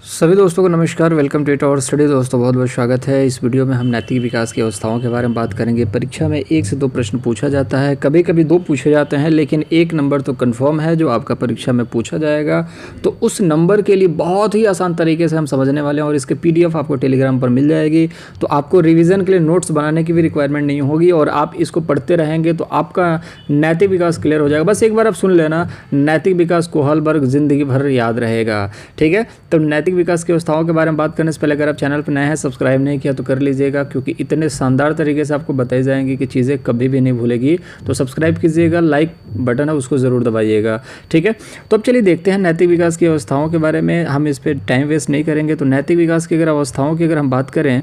सभी दोस्तों को नमस्कार। Welcome to it our study. दोस्तों बहुत बहुत स्वागत है। इस वीडियो में हम नैतिक विकास की अवस्थाओं के बारे में बात करेंगे। परीक्षा में 1 से 2 प्रश्न पूछा जाता है, कभी कभी 2 पूछे जाते हैं, लेकिन 1 नंबर तो कंफर्म है जो आपका परीक्षा में पूछा जाएगा। तो उस नंबर के लिए बहुत ही आसान तरीके से हम समझने वाले हैं और इसके PDF आपको टेलीग्राम पर मिल जाएगी। तो आपको रिविज़न के लिए नोट्स बनाने की भी रिक्वायरमेंट नहीं होगी और आप इसको पढ़ते रहेंगे तो आपका नैतिक विकास क्लियर हो जाएगा। बस एक बार आप सुन लेना, नैतिक विकास कोहलबर्ग ज़िंदगी भर याद रहेगा। ठीक है, तो नैतिक विकास की अवस्थाओं के बारे में बात करने से पहले अगर आप चैनल पर नए हैं, सब्सक्राइब नहीं किया तो कर लीजिएगा, क्योंकि इतने शानदार तरीके से आपको बताई जाएंगी कि चीज़ें कभी भी नहीं भूलेगी। तो सब्सक्राइब कीजिएगा, लाइक बटन है उसको ज़रूर दबाइएगा। ठीक है, तो अब चलिए देखते हैं नैतिक विकास की अवस्थाओं के बारे में। हम इस पर टाइम वेस्ट नहीं करेंगे। तो नैतिक विकास की अगर अवस्थाओं की अगर हम बात करें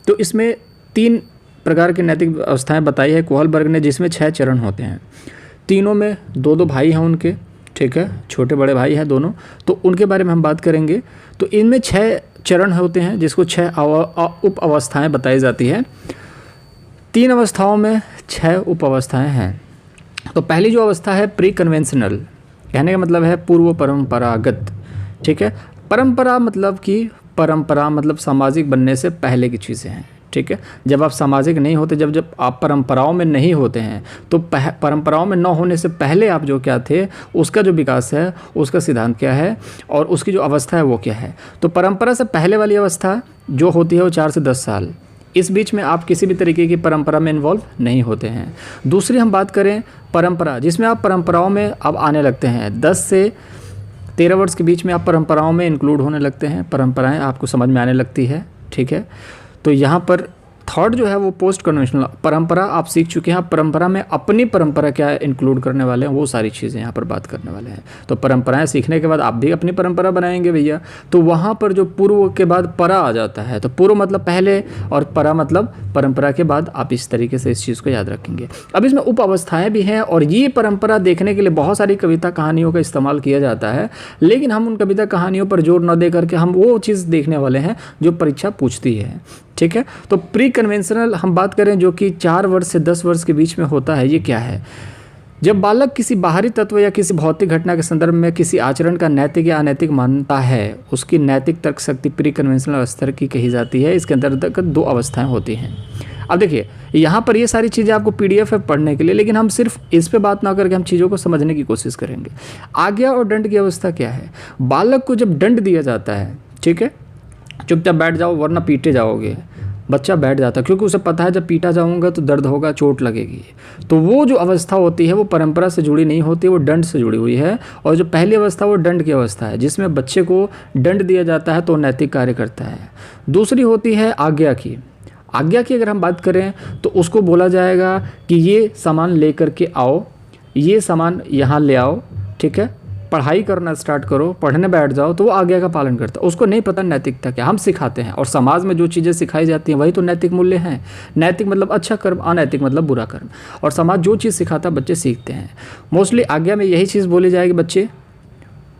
तो इसमें 3 प्रकार की नैतिक अवस्थाएँ बताई है कोहलबर्ग ने, जिसमें 6 चरण होते हैं। तीनों में 2-2 भाई हैं उनके। ठीक है, छोटे बड़े भाई हैं दोनों, तो उनके बारे में हम बात करेंगे। तो इनमें 6 चरण होते हैं, जिसको 6 उप अवस्थाएँ बताई जाती है। 3 अवस्थाओं में 6 उप अवस्थाएँ हैं। तो पहली जो अवस्था है प्री कन्वेंशनल, कहने का मतलब है पूर्व परंपरागत। ठीक है, परंपरा मतलब कि परंपरा मतलब सामाजिक बनने से पहले की चीज़ें हैं। ठीक है, जब आप सामाजिक नहीं होते, जब आप परंपराओं में नहीं होते हैं, तो परंपराओं में न होने से पहले आप जो क्या थे, उसका जो विकास है, उसका सिद्धांत क्या है और उसकी जो अवस्था है वो क्या है। तो परंपरा से पहले वाली अवस्था जो होती है वो 4 से 10 साल, इस बीच में आप किसी भी तरीके की परंपरा में इन्वॉल्व नहीं होते हैं। दूसरी हम बात करें परंपरा, जिसमें आप परंपराओं में अब आने लगते हैं। 10 से 13 वर्ष के बीच में आप परंपराओं में इंक्लूड होने लगते हैं, परंपराएं आपको समझ में आने लगती है। ठीक है, तो यहाँ पर थर्ड जो है वो पोस्ट कन्वेंशनल परंपरा आप सीख चुके हैं। परंपरा में अपनी परंपरा क्या इंक्लूड करने वाले हैं, वो सारी चीज़ें यहाँ पर बात करने वाले हैं। तो परंपराएं सीखने के बाद आप भी अपनी परंपरा बनाएंगे भैया। तो वहाँ पर जो पूर्व के बाद परा आ जाता है, तो पूर्व मतलब पहले और परा मतलब परंपरा के बाद। आप इस तरीके से इस चीज़ को याद रखेंगे। अब इसमें उप अवस्थाएँ भी हैं और ये परंपरा देखने के लिए बहुत सारी कविता कहानियों का इस्तेमाल किया जाता है, लेकिन हम उन कविता कहानियों पर जोर न दे करके हम वो चीज़ देखने वाले हैं जो परीक्षा पूछती है। ठीक है, तो प्री कन्वेंशनल हम बात करें जो कि 4 वर्ष से 10 वर्ष के बीच में होता है। ये क्या है? जब बालक किसी बाहरी तत्व या किसी भौतिक घटना के संदर्भ में किसी आचरण का नैतिक या अनैतिक मानता है, उसकी नैतिक तर्क शक्ति प्री कन्वेंशनल स्तर की कही जाती है। इसके अंतर्गत 2 अवस्थाएं होती हैं। अब देखिए यहाँ पर ये सारी चीज़ें आपको PDF है पढ़ने के लिए, लेकिन हम सिर्फ इस पे बात ना करके हम चीज़ों को समझने की कोशिश करेंगे। आज्ञा और दंड की अवस्था क्या है? बालक को जब दंड दिया जाता है, ठीक है, चुपचाप बैठ जाओ वरना पीटे जाओगे, बच्चा बैठ जाता है, क्योंकि उसे पता है जब पीटा जाऊंगा तो दर्द होगा, चोट लगेगी। तो वो जो अवस्था होती है वो परंपरा से जुड़ी नहीं होती, वो दंड से जुड़ी हुई है। और जो पहली अवस्था वो दंड की अवस्था है, जिसमें बच्चे को दंड दिया जाता है तो नैतिक कार्य करता है। दूसरी होती है आज्ञा की। आज्ञा की अगर हम बात करें तो उसको बोला जाएगा कि ये सामान ले करके आओ, ये सामान यहाँ ले आओ। ठीक है, पढ़ाई करना स्टार्ट करो, पढ़ने बैठ जाओ, तो वो आज्ञा का पालन करता है। उसको नहीं पता नैतिकता क्या, हम सिखाते हैं। और समाज में जो चीज़ें सिखाई जाती हैं वही तो नैतिक मूल्य हैं। नैतिक मतलब अच्छा कर्म, अनैतिक मतलब बुरा कर्म। और समाज जो चीज़ सिखाता है बच्चे सीखते हैं। मोस्टली आज्ञा में यही चीज़ बोली जाएगी, बच्चे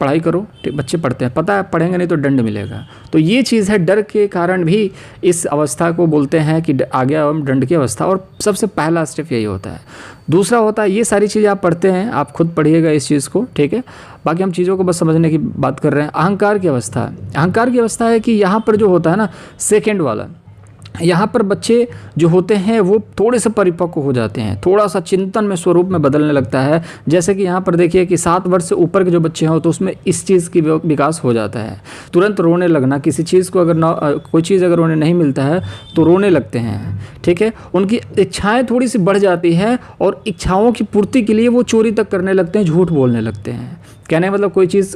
पढ़ाई करो। बच्चे पढ़ते हैं, पता है पढ़ेंगे नहीं तो दंड मिलेगा। तो ये चीज़ है, डर के कारण भी इस अवस्था को बोलते हैं कि आज्ञा एवं दंड की अवस्था। और सबसे पहला स्टेप यही होता है। दूसरा होता है, ये सारी चीज़ें आप पढ़ते हैं, आप खुद पढ़िएगा इस चीज़ को। ठीक है, बाकी हम चीज़ों को बस समझने की बात कर रहे हैं। अहंकार की अवस्था। अहंकार की अवस्था है कि यहाँ पर जो होता है ना, सेकेंड वाला, यहाँ पर बच्चे जो होते हैं वो थोड़े से परिपक्व हो जाते हैं, थोड़ा सा चिंतन में स्वरूप में बदलने लगता है। जैसे कि यहाँ पर देखिए कि 7 वर्ष से ऊपर के जो बच्चे हों तो उसमें इस चीज़ की विकास हो जाता है। तुरंत रोने लगना, किसी चीज़ को अगर कोई चीज़ अगर उन्हें नहीं मिलता है तो रोने लगते हैं। ठीक है, उनकी इच्छाएँ थोड़ी सी बढ़ जाती हैं और इच्छाओं की पूर्ति के लिए वो चोरी तक करने लगते हैं, झूठ बोलने लगते हैं। कहने का मतलब कोई चीज़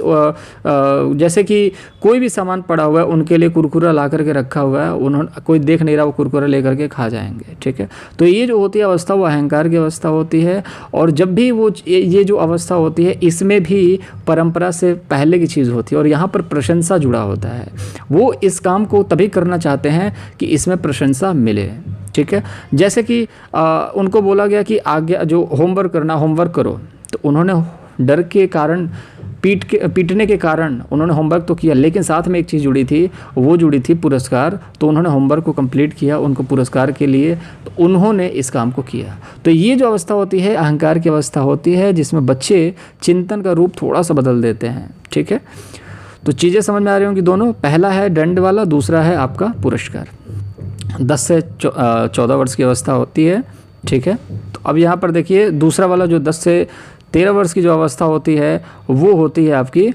जैसे कि कोई भी सामान पड़ा हुआ है, उनके लिए कुरकुरा ला करके रखा हुआ है, उन्होंने कोई देख नहीं रहा, वो कुरकुरा लेकर के खा जाएंगे। ठीक है, तो ये जो होती है अवस्था वो अहंकार की अवस्था होती है। और जब भी वो ये जो अवस्था होती है इसमें भी परंपरा से पहले की चीज़ होती है और यहाँ पर प्रशंसा जुड़ा होता है। वो इस काम को तभी करना चाहते हैं कि इसमें प्रशंसा मिले। ठीक है, जैसे कि उनको बोला गया कि आज्ञा जो होमवर्क करना, होमवर्क करो, तो उन्होंने डर के कारण पीटने के कारण उन्होंने होमवर्क तो किया, लेकिन साथ में एक चीज़ जुड़ी थी, वो जुड़ी थी पुरस्कार। तो उन्होंने होमवर्क को कंप्लीट किया, उनको पुरस्कार के लिए तो उन्होंने इस काम को किया। तो ये जो अवस्था होती है अहंकार की अवस्था होती है, जिसमें बच्चे चिंतन का रूप थोड़ा सा बदल देते हैं। ठीक है, तो चीज़ें समझ में आ रही होंगी दोनों। पहला है दंड वाला, दूसरा है आपका पुरस्कार। 10 से 14 वर्ष की अवस्था होती है, ठीक है। तो अब यहाँ पर देखिए दूसरा वाला जो 10 से 13 वर्ष की जो अवस्था होती है वो होती है आपकी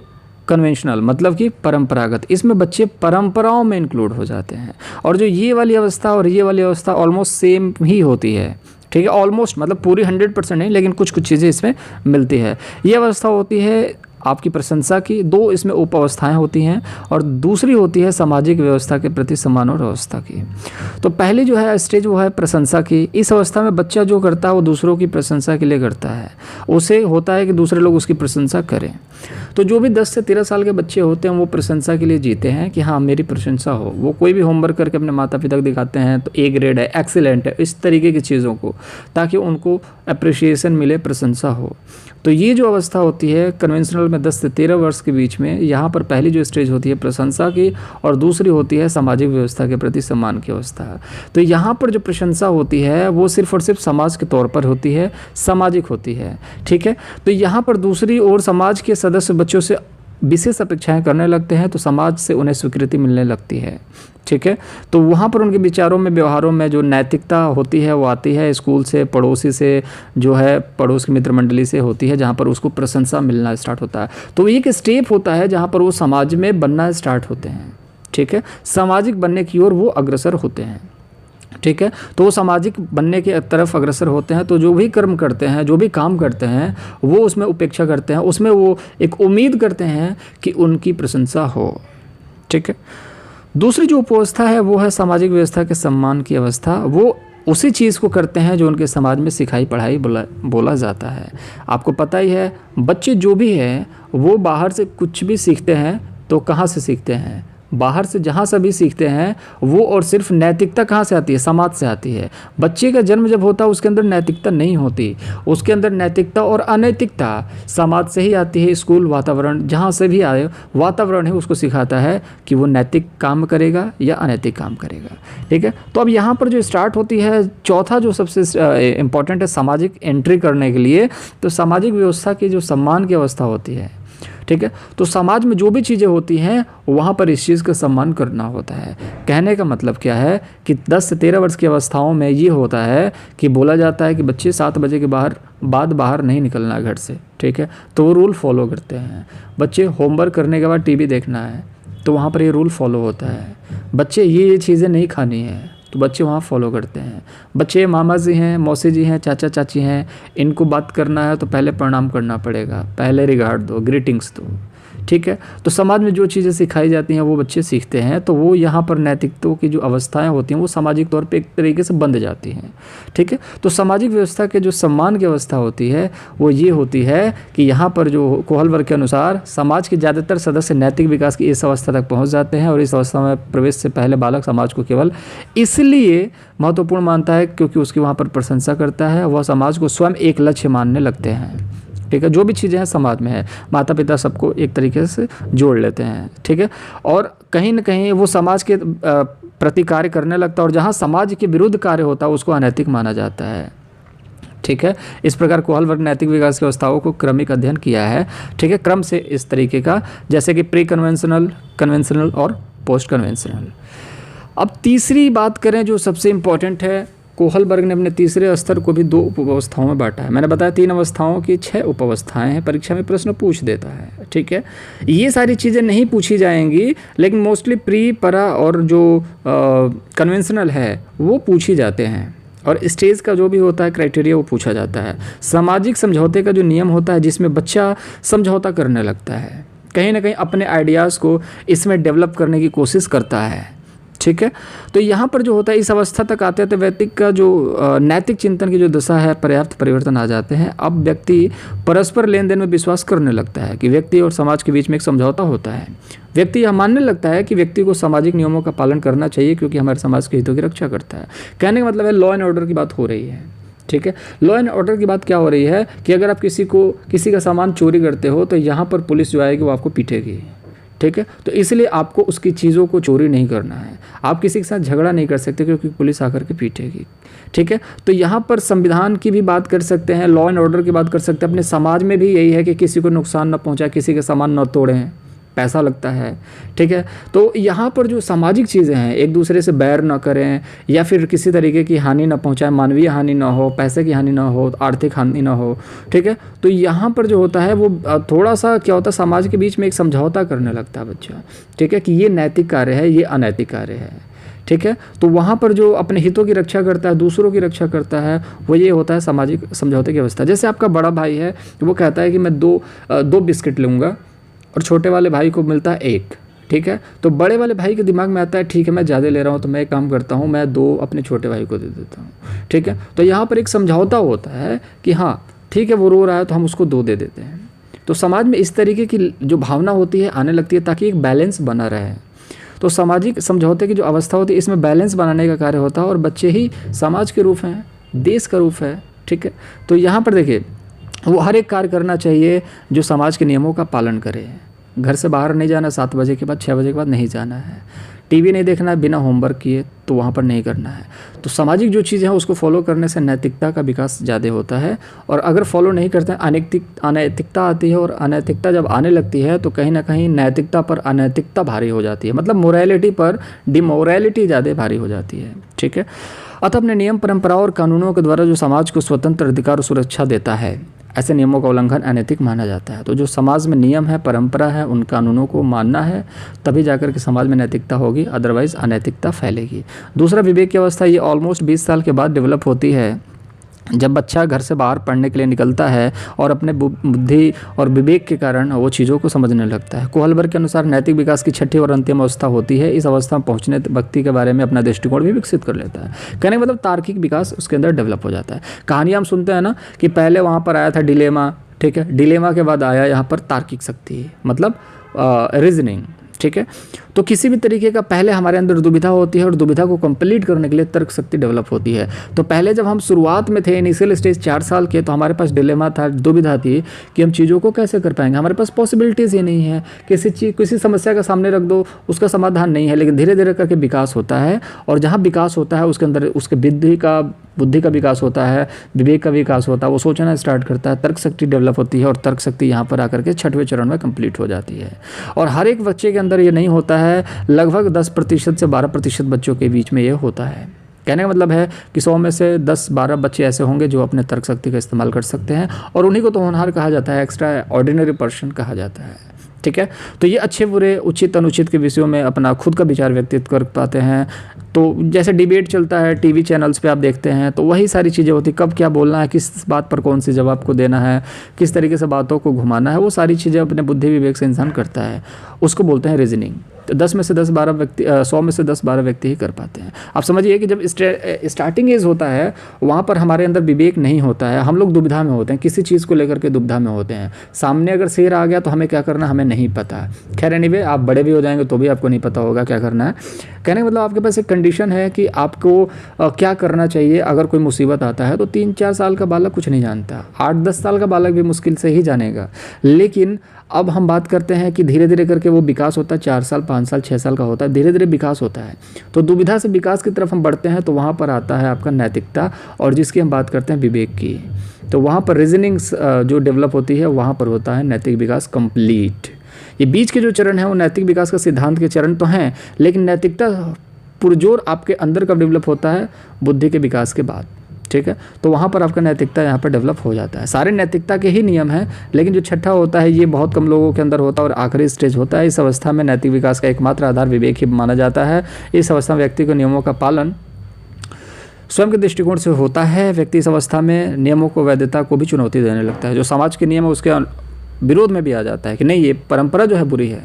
कन्वेंशनल, मतलब कि परंपरागत। इसमें बच्चे परंपराओं में इंक्लूड हो जाते हैं। और जो ये वाली अवस्था और ये वाली अवस्था ऑलमोस्ट सेम ही होती है, ठीक है। ऑलमोस्ट मतलब पूरी 100% नहीं, लेकिन कुछ कुछ चीज़ें इसमें मिलती है। ये अवस्था होती है आपकी प्रशंसा की। दो इसमें उप अवस्थाएँ होती हैं और दूसरी होती है सामाजिक व्यवस्था के प्रति सम्मान और व्यवस्था की। तो पहली जो है स्टेज वो है प्रशंसा की। इस अवस्था में बच्चा जो करता है वो दूसरों की प्रशंसा के लिए करता है। उसे होता है कि दूसरे लोग उसकी प्रशंसा करें। तो जो भी 10 से 13 साल के बच्चे होते हैं वो प्रशंसा के लिए जीते हैं कि हाँ मेरी प्रशंसा हो। वो कोई भी होमवर्क करके अपने माता पिता को दिखाते हैं तो ए ग्रेड है, एक्सीलेंट है, इस तरीके की चीज़ों को, ताकि उनको अप्रिशिएशन मिले, प्रशंसा हो। तो ये जो अवस्था होती है कन्वेंशनल में 10 से 13 वर्ष के बीच में, यहाँ पर पहली जो स्टेज होती है प्रशंसा की और दूसरी होती है सामाजिक व्यवस्था के प्रति सम्मान की अवस्था। तो यहाँ पर जो प्रशंसा होती है वो सिर्फ और सिर्फ समाज के तौर पर होती है, सामाजिक होती है, ठीक है। तो यहाँ पर दूसरी ओर समाज के सदस्य बच्चों से विशेष अपेक्षाएं करने लगते हैं तो समाज से उन्हें स्वीकृति मिलने लगती है, ठीक है। तो वहाँ पर उनके विचारों में, व्यवहारों में जो नैतिकता होती है वो आती है स्कूल से, पड़ोसी से, जो है पड़ोस की मित्र मंडली से होती है, जहाँ पर उसको प्रशंसा मिलना स्टार्ट होता है। तो एक स्टेप होता है जहाँ पर वो समाज में बनना स्टार्ट होते हैं, ठीक है। सामाजिक बनने की ओर वो अग्रसर होते हैं, ठीक है। तो वो सामाजिक बनने के तरफ अग्रसर होते हैं। तो जो भी कर्म करते हैं, जो भी काम करते हैं, वो उसमें उपेक्षा करते हैं, उसमें वो एक उम्मीद करते हैं कि उनकी प्रशंसा हो, ठीक है। दूसरी जो उपावस्था है वो है सामाजिक व्यवस्था के सम्मान की अवस्था। वो उसी चीज़ को करते हैं जो उनके समाज में सिखाई पढ़ाई बोला जाता है। आपको पता ही है बच्चे जो भी हैं वो बाहर से कुछ भी सीखते हैं तो कहाँ से सीखते हैं, बाहर से जहाँ से भी सीखते हैं वो, और सिर्फ नैतिकता कहाँ से आती है, समाज से आती है। बच्चे का जन्म जब होता है उसके अंदर नैतिकता नहीं होती, उसके अंदर नैतिकता और अनैतिकता समाज से ही आती है। स्कूल, वातावरण, जहाँ से भी आए वातावरण ही उसको सिखाता है कि वो नैतिक काम करेगा या अनैतिक काम करेगा, ठीक है। तो अब यहाँ पर जो स्टार्ट होती है चौथा जो सबसे इम्पॉर्टेंट है सामाजिक एंट्री करने के लिए, तो सामाजिक व्यवस्था की जो सम्मान की अवस्था होती है, ठीक है। तो समाज में जो भी चीज़ें होती हैं वहाँ पर इस चीज़ का सम्मान करना होता है। कहने का मतलब क्या है कि 10 से 13 वर्ष की अवस्थाओं में ये होता है कि बोला जाता है कि बच्चे 7 बजे के बाद बाहर नहीं निकलना है घर से, ठीक है। तो वो रूल फॉलो करते हैं। बच्चे होमवर्क करने के बाद टीवी देखना है तो वहाँ पर ये रूल फॉलो होता है। बच्चे ये चीज़ें नहीं खानी है तो बच्चे वहाँ फॉलो करते हैं। बच्चे मामा जी हैं, मौसी जी हैं, चाचा चाची हैं, इनको बात करना है तो पहले प्रणाम करना पड़ेगा, पहले रिगार्ड दो, ग्रीटिंग्स दो, ठीक है। तो समाज में जो चीज़ें सिखाई जाती हैं वो बच्चे सीखते हैं। तो वो यहाँ पर नैतिकता की जो अवस्थाएं होती हैं वो सामाजिक तौर पे एक तरीके से बंध जाती हैं, ठीक है। तो सामाजिक व्यवस्था के जो सम्मान की अवस्था होती है वो ये होती है कि यहाँ पर जो कोहल वर्ग के अनुसार समाज के ज़्यादातर सदस्य नैतिक विकास की इस अवस्था तक पहुँच जाते हैं और इस अवस्था में प्रवेश से पहले बालक समाज को केवल इसलिए महत्वपूर्ण मानता है क्योंकि उसकी वहाँ पर प्रशंसा करता है। वह समाज को स्वयं एक लक्ष्य मानने लगते हैं, ठीक है। जो भी चीज़ें हैं समाज में है, माता पिता सबको एक तरीके से जोड़ लेते हैं, ठीक है। और कहीं ना कहीं वो समाज के प्रति कार्य करने लगता है और जहाँ समाज के विरुद्ध कार्य होता है उसको अनैतिक माना जाता है, ठीक है। इस प्रकार कोहल वर्ग नैतिक विकास की अवस्थाओं को क्रमिक अध्ययन किया है, ठीक है, क्रम से इस तरीके का, जैसे कि प्री कन्वेंशनल, कन्वेंशनल और पोस्ट कन्वेंशनल। अब तीसरी बात करें जो सबसे इम्पॉर्टेंट है, कोहल वर्ग ने अपने तीसरे स्तर को भी 2 उपावस्थाओं में बांटा है। मैंने बताया 3 अवस्थाओं की 6 उपावस्थाएं हैं, परीक्षा में प्रश्न पूछ देता है, ठीक है। ये सारी चीज़ें नहीं पूछी जाएंगी लेकिन मोस्टली प्री, परा और जो कन्वेंशनल है वो पूछी जाते हैं। और स्टेज का जो भी होता है क्राइटेरिया वो पूछा जाता है। सामाजिक समझौते का जो नियम होता है जिसमें बच्चा समझौता करने लगता है, कहीं ना कहीं अपने आइडियाज़ को इसमें डेवलप करने की कोशिश करता है, ठीक है। तो यहाँ पर जो होता है इस अवस्था तक आते हैं तो व्यक्ति का जो नैतिक चिंतन की जो दशा है पर्याप्त परिवर्तन आ जाते हैं। अब व्यक्ति परस्पर लेन देन में विश्वास करने लगता है कि व्यक्ति और समाज के बीच में एक समझौता होता है। व्यक्ति यह मानने लगता है कि व्यक्ति को सामाजिक नियमों का पालन करना चाहिए क्योंकि हमारे समाज के हितों की रक्षा करता है। कहने का मतलब है लॉ एंड ऑर्डर की बात हो रही है, ठीक है। लॉ एंड ऑर्डर की बात क्या हो रही है कि अगर आप किसी का सामान चोरी करते हो तो यहाँ पर पुलिस जो आएगी वो आपको पीटेगी, ठीक है। तो इसलिए आपको उसकी चीज़ों को चोरी नहीं करना है। आप किसी के साथ झगड़ा नहीं कर सकते क्योंकि पुलिस आकर के पीटेगी, ठीक है। तो यहाँ पर संविधान की भी बात कर सकते हैं, लॉ एंड ऑर्डर की बात कर सकते हैं। अपने समाज में भी यही है कि किसी को नुकसान न पहुँचाए, किसी के सामान न तोड़ें, पैसा लगता है, ठीक है। तो यहाँ पर जो सामाजिक चीज़ें हैं, एक दूसरे से बैर ना करें या फिर किसी तरीके की हानि ना पहुँचाएं, मानवीय हानि ना हो, पैसे की हानि ना हो, आर्थिक हानि ना हो, ठीक है। तो यहाँ पर जो होता है वो थोड़ा सा क्या होता है, समाज के बीच में एक समझौता करने लगता है बच्चा, ठीक है, कि ये नैतिक कार्य है, ये अनैतिक कार्य है, ठीक है। तो वहाँ पर जो अपने हितों की रक्षा करता है, दूसरों की रक्षा करता है, वो ये होता है सामाजिक समझौते की अवस्था। जैसे आपका बड़ा भाई है, वो कहता है कि मैं दो बिस्किट लूँगा और छोटे वाले भाई को मिलता है एक, ठीक है। तो बड़े वाले भाई के दिमाग में आता है ठीक है मैं ज़्यादा ले रहा हूँ तो मैं एक काम करता हूँ, मैं 2 अपने छोटे भाई को दे देता हूँ, ठीक है। तो यहाँ पर एक समझौता होता है कि हाँ ठीक है वो रो रहा है तो हम उसको 2 दे देते हैं। तो समाज में इस तरीके की जो भावना होती है आने लगती है ताकि एक बैलेंस बना रहे। तो सामाजिक समझौते की जो अवस्था होती है इसमें बैलेंस बनाने का कार्य होता है और बच्चे ही समाज के रूप हैं, देश का रूप है, ठीक है। तो यहाँ पर देखिए वो हर एक कार्य करना चाहिए जो समाज के नियमों का पालन करे। घर से बाहर नहीं जाना 7 बजे के बाद, 6 बजे के बाद नहीं जाना है, टीवी नहीं देखना है बिना होमवर्क किए, तो वहाँ पर नहीं करना है। तो सामाजिक जो चीज़ें हैं उसको फॉलो करने से नैतिकता का विकास ज़्यादा होता है। और अगर फॉलो नहीं करते हैं अनैतिकता आती है, और अनैतिकता जब आने लगती है तो कहीं ना कहीं नैतिकता पर अनैतिकता भारी हो जाती है, मतलब मोरालिटी पर डिमोरालिटी ज़्यादा भारी हो जाती है, ठीक है। अतः अपने नियम परंपराओं और कानूनों के द्वारा जो समाज को स्वतंत्र अधिकार और सुरक्षा देता है, ऐसे नियमों का उल्लंघन अनैतिक माना जाता है। तो जो समाज में नियम है, परंपरा है, उन कानूनों को मानना है, तभी जाकर के समाज में नैतिकता होगी, अदरवाइज़ अनैतिकता फैलेगी। दूसरा, विवेक की अवस्था, ये ऑलमोस्ट 20 साल के बाद डेवलप होती है, जब बच्चा घर से बाहर पढ़ने के लिए निकलता है और अपने बुद्धि और विवेक के कारण वो चीज़ों को समझने लगता है। कोहलबर्ग के अनुसार नैतिक विकास की छठी और अंतिम अवस्था होती है। इस अवस्था में पहुंचने व्यक्ति के बारे में अपना दृष्टिकोण भी विकसित कर लेता है। कहने का मतलब तार्किक विकास उसके अंदर डेवलप हो जाता है। कहानियाँ हम सुनते हैं ना कि पहले वहाँ पर आया था डिलेमा, ठीक है, डिलेमा के बाद आया यहाँ पर तार्किक शक्ति, मतलब रीजनिंग, ठीक है। तो किसी भी तरीके का पहले हमारे अंदर दुविधा होती है और दुविधा को कंप्लीट करने के लिए तर्क शक्ति डेवलप होती है। तो पहले जब हम शुरुआत में थे, इनिशियल स्टेज 4 साल के, तो हमारे पास डिलेमा था, दुविधा थी कि हम चीज़ों को कैसे कर पाएंगे, हमारे पास पॉसिबिलिटीज़ ही नहीं है। किसी समस्या का सामने रख दो, उसका समाधान नहीं है। लेकिन धीरे धीरे करके विकास होता है, और जहाँ विकास होता है उसके अंदर उसके बुद्धि का विकास होता है, विवेक का विकास होता है, वो सोचना स्टार्ट करता है, तर्क शक्ति डेवलप होती है, और तर्क शक्ति यहाँ पर आकर के 6वें चरण में कंप्लीट हो जाती है। और हर एक बच्चे के अंदर ये नहीं होता है, लगभग 10% से 12% बच्चों के बीच में ये होता है। कहने का मतलब है कि 100 में से 10-12 बच्चे ऐसे होंगे जो अपने तर्क शक्ति का इस्तेमाल कर सकते हैं, और उन्हीं को तो होनहार कहा जाता है, एक्स्ट्रा ऑर्डिनरी पर्सन कहा जाता है, ठीक है। तो ये अच्छे बुरे, उचित अनुचित के विषयों में अपना खुद का विचार व्यक्तित्व कर पाते हैं। तो जैसे डिबेट चलता है टीवी चैनल्स पे आप देखते हैं, तो वही सारी चीज़ें होती, कब क्या बोलना है, किस बात पर कौन सी जवाब को देना है, किस तरीके से बातों को घुमाना है, वो सारी चीज़ें अपने बुद्धि विवेक से इंसान करता है, उसको बोलते हैं रीजनिंग। तो 10 में से 10-12 व्यक्ति 100 में से 10-12 व्यक्ति ही कर पाते हैं। आप समझिए कि जब स्टार्टिंग एज होता है वहाँ पर हमारे अंदर विवेक नहीं होता है, हम लोग दुविधा में होते हैं, किसी चीज़ को लेकर के दुविधा में होते हैं। सामने अगर शेर आ गया तो हमें क्या करना हमें नहीं पता। खैर एनीवे, आप बड़े भी हो जाएंगे तो भी आपको नहीं पता होगा क्या करना है। कहने का मतलब आपके पास एक कंडीशन है कि आपको क्या करना चाहिए अगर कोई मुसीबत आता है। तो 3-4 साल का बालक कुछ नहीं जानता, 8-10 साल का बालक भी मुश्किल से ही जानेगा। लेकिन अब हम बात करते हैं कि धीरे धीरे करके वो विकास होता है, 4 साल 5 साल 6 साल का होता है, धीरे धीरे विकास होता है। तो दुविधा से विकास की तरफ हम बढ़ते हैं, तो वहाँ पर आता है आपका नैतिकता, और जिसकी हम बात करते हैं विवेक की, तो वहाँ पर रीजनिंग्स जो डेवलप होती है वहाँ पर होता है नैतिक विकास कंप्लीट। ये बीच के जो चरण हैं वो नैतिक विकास का सिद्धांत के चरण तो हैं, लेकिन नैतिकता पुरजोर आपके अंदर कब डेवलप होता है, बुद्धि के विकास के बाद, ठीक है। तो वहाँ पर आपका नैतिकता यहाँ पर डेवलप हो जाता है। सारे नैतिकता के ही नियम हैं, लेकिन जो छठा होता है ये बहुत कम लोगों के अंदर होता है और आखिरी स्टेज होता है। इस अवस्था में नैतिक विकास का एकमात्र आधार विवेक ही माना जाता है। इस अवस्था में व्यक्ति को नियमों का पालन स्वयं के दृष्टिकोण से होता है। व्यक्ति इस अवस्था में नियमों को, वैधता को भी चुनौती देने लगता है। जो समाज के नियम है उसके विरोध में भी आ जाता है कि नहीं, ये परंपरा जो है बुरी है,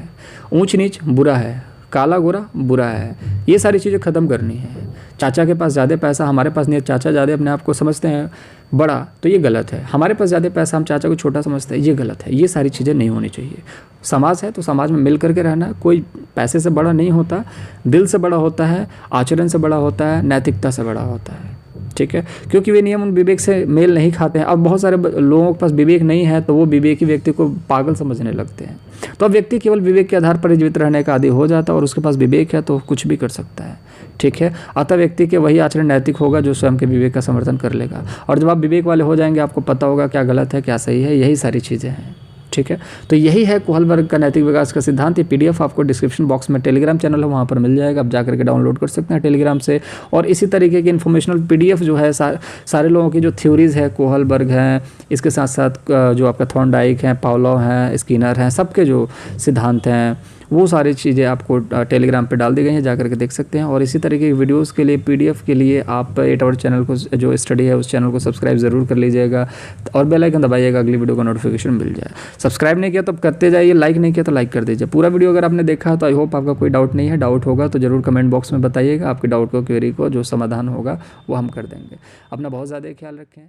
ऊंच नीच बुरा है, काला गोरा बुरा है, ये सारी चीज़ें ख़त्म करनी है। चाचा के पास ज़्यादा पैसा, हमारे पास नहीं है, चाचा ज़्यादा अपने आप को समझते हैं बड़ा, तो ये गलत है। हमारे पास ज़्यादा पैसा, हम चाचा को छोटा समझते हैं, ये गलत है। ये सारी चीज़ें नहीं होनी चाहिए। समाज है तो समाज में मिल करके रहना, कोई पैसे से बड़ा नहीं होता, दिल से बड़ा होता है, आचरण से बड़ा होता है, नैतिकता से बड़ा होता है, ठीक है। क्योंकि वे नियम उन विवेक से मेल नहीं खाते हैं। अब बहुत सारे लोगों के पास विवेक नहीं है तो वो विवेकी व्यक्ति को पागल समझने लगते हैं। तो अब व्यक्ति केवल विवेक के आधार पर जीवित रहने का आदी हो जाता है, और उसके पास विवेक है तो कुछ भी कर सकता है, ठीक है। अतः व्यक्ति के वही आचरण नैतिक होगा जो स्वयं के विवेक का समर्थन कर लेगा। और जब आप विवेक वाले हो जाएंगे आपको पता होगा क्या गलत है क्या सही है, यही सारी चीज़ें हैं, ठीक है। तो यही है कोहलबर्ग का नैतिक विकास का सिद्धांत। ये पीडीएफ आपको डिस्क्रिप्शन बॉक्स में टेलीग्राम चैनल है वहाँ पर मिल जाएगा, आप जाकर के डाउनलोड कर सकते हैं टेलीग्राम से। और इसी तरीके की इन्फॉर्मेशनल पीडीएफ जो है सारे लोगों की जो थ्योरीज़ है, कोहलबर्ग हैं, इसके साथ साथ जो आपका थॉर्नडाइक हैं, पावलोव हैं, स्किनर हैं, सबके जो सिद्धांत हैं वो सारी चीज़ें आपको टेलीग्राम पे डाल दी गई हैं, जाकर के देख सकते हैं। और इसी तरीके की वीडियोस के लिए, पीडीएफ के लिए आप 8 आवर चैनल को, जो स्टडी है उस चैनल को सब्सक्राइब ज़रूर कर लीजिएगा और बेल आइकन दबाइएगा, अगली वीडियो का नोटिफिकेशन मिल जाए। सब्सक्राइब नहीं किया तो करते जाइए, लाइक नहीं किया तो लाइक कर दीजिए। पूरा वीडियो अगर आपने देखा तो आई होप आपका कोई डाउट नहीं है। डाउट होगा तो ज़रूर कमेंट बॉक्स में बताइएगा, आपके डाउट को, क्वेरी को जो समाधान होगा वो हम कर देंगे। अपना बहुत ज़्यादा ख्याल रखें।